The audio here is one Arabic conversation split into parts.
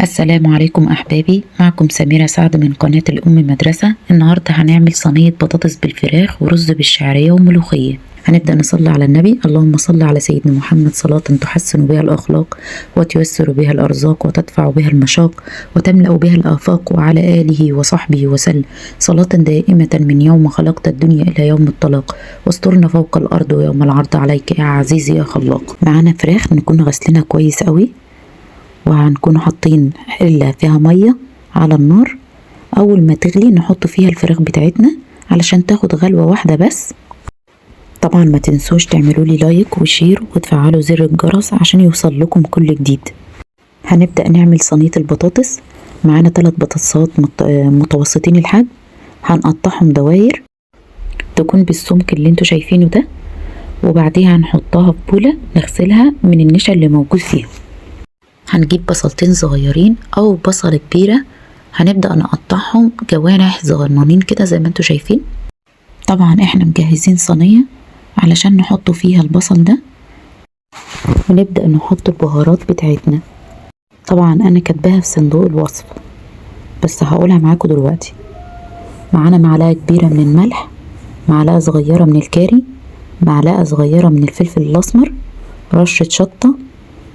السلام عليكم أحبابي، معكم سميرة سعد من قناة الأم مدرسة. النهاردة هنعمل صينية بطاطس بالفراخ ورز بالشعرية وملوخية. هنبدأ نصلي على النبي. اللهم صل على سيدنا محمد صلاة تحسن بها الأخلاق وتيسر بها الأرزاق وتدفع بها المشاق وتملأ بها الآفاق، وعلى آله وصحبه وسلم صلاة دائمة من يوم خلقت الدنيا إلى يوم الطلاق، واسترنا فوق الأرض ويوم العرض عليك يا عزيزي يا خلاق. معانا فراخ نكون غسلينها كويس قوي، وهنكون حاطين حلة فيها مية على النار. أول ما تغلي نحط فيها الفراخ بتاعتنا علشان تاخد غلوة واحدة بس. طبعا ما تنسوش تعملوا لي لايك وشير وتفعلوا زر الجرس عشان يوصل لكم كل جديد. هنبدأ نعمل صينية البطاطس. معانا 3 بطاطسات متوسطين الحجم، هنقطعهم دواير تكون بالسمك اللي انتوا شايفينه ده، وبعديها هنحطها في بولة نغسلها من النشا اللي موجود فيها. هنجيب بصلتين صغيرين او بصلة كبيرة، هنبدأ نقطعهم جوانح صغننين كده زي ما انتوا شايفين. طبعا احنا مجهزين صينية علشان نحط فيها البصل ده، ونبدأ نحط البهارات بتاعتنا. طبعا انا كاتباها في صندوق الوصف بس هقولها معاكم دلوقتي. معانا معلقة كبيرة من الملح، معلقة صغيرة من الكاري، معلقة صغيرة من الفلفل الاسمر، رشة شطة،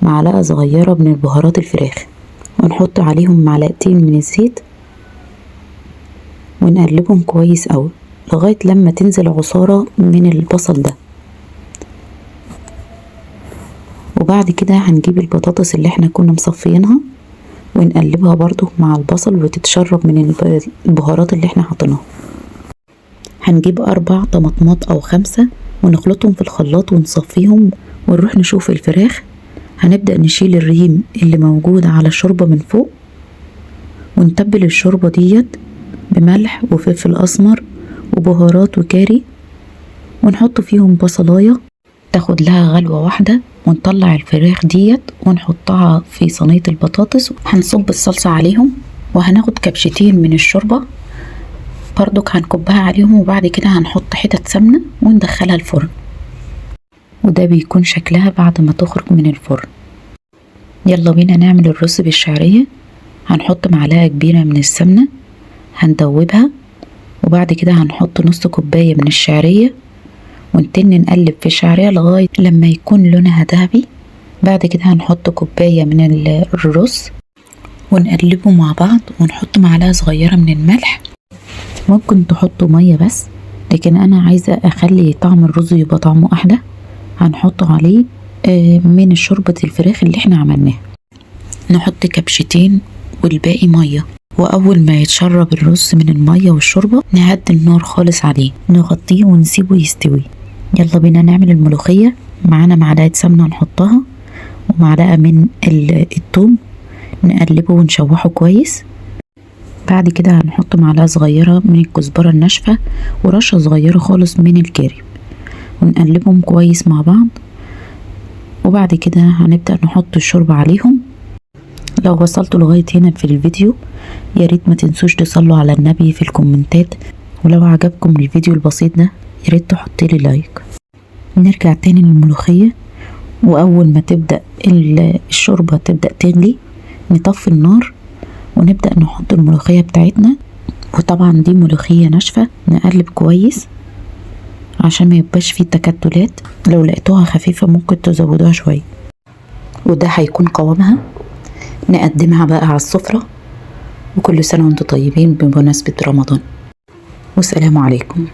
معلقة صغيرة من البهارات الفراخ، ونحط عليهم معلقتين من الزيت ونقلبهم كويس قوي لغاية لما تنزل عصارة من البصل ده. وبعد كده هنجيب البطاطس اللي احنا كنا مصفيينها ونقلبها برضو مع البصل وتتشرب من البهارات اللي احنا حاطينها. هنجيب 4 طماطمات او 5 ونخلطهم في الخلاط ونصفيهم ونروح نشوف الفراخ. هنبدأ نشيل الريم اللي موجود على الشوربة من فوق، ونتبل الشوربة ديت بملح وفلفل اسمر وبهارات وكاري، ونحط فيهم بصلاية تاخد لها غلوة واحدة، ونطلع الفراخ ديت ونحطها في صينية البطاطس. هنصب الصلصة عليهم وهناخد كبشتين من الشوربة برضك هنكبها عليهم، وبعد كده هنحط حتت سمنة وندخلها الفرن. وده بيكون شكلها بعد ما تخرج من الفرن. يلا بينا نعمل الرز بالشعرية. هنحط معلقة كبيرة من السمنة هندوبها، وبعد كده هنحط نص كوباية من الشعرية ونتن نقلب في الشعرية لغاية لما يكون لونها ذهبي. بعد كده هنحط كوباية من الرز ونقلبه مع بعض، ونحط معلقة صغيرة من الملح. ممكن تحطوا مية بس، لكن انا عايزة اخلي طعم الرز يبقى طعمه احلى. هنحط عليه من شوربة الفراخ اللي احنا عملناها. نحط كبشتين والباقي مية، واول ما يتشرب الرز من المية والشوربة نهدي النار خالص عليه، نغطيه ونسيبه يستوي. يلا بينا نعمل الملوخية. معانا معلقة سمنة نحطها ومعلقة من الثوم، نقلبه ونشوحه كويس. بعد كده هنحط معلقة صغيرة من الكزبرة الناشفة ورشة صغيرة خالص من الكاري، ونقلبهم كويس مع بعض. وبعد كده هنبدأ نحط الشوربة عليهم. لو وصلتوا لغاية هنا في الفيديو ياريت ما تنسوش تصلوا على النبي في الكومنتات، ولو عجبكم الفيديو البسيط ده ياريت تحطيلي لايك. نرجع تاني للملوخية، وأول ما تبدأ الشوربة تبدأ تغلي نطفي النار ونبدأ نحط الملوخية بتاعتنا. وطبعا دي ملوخية ناشفة، نقلب كويس عشان ما يبقاش فيه تكتلات. لو لقيتوها خفيفة ممكن تزودوها شوية، وده هيكون قوامها. نقدمها بقى على السفرة، وكل سنة وانتم طيبين بمناسبة رمضان، والسلام عليكم.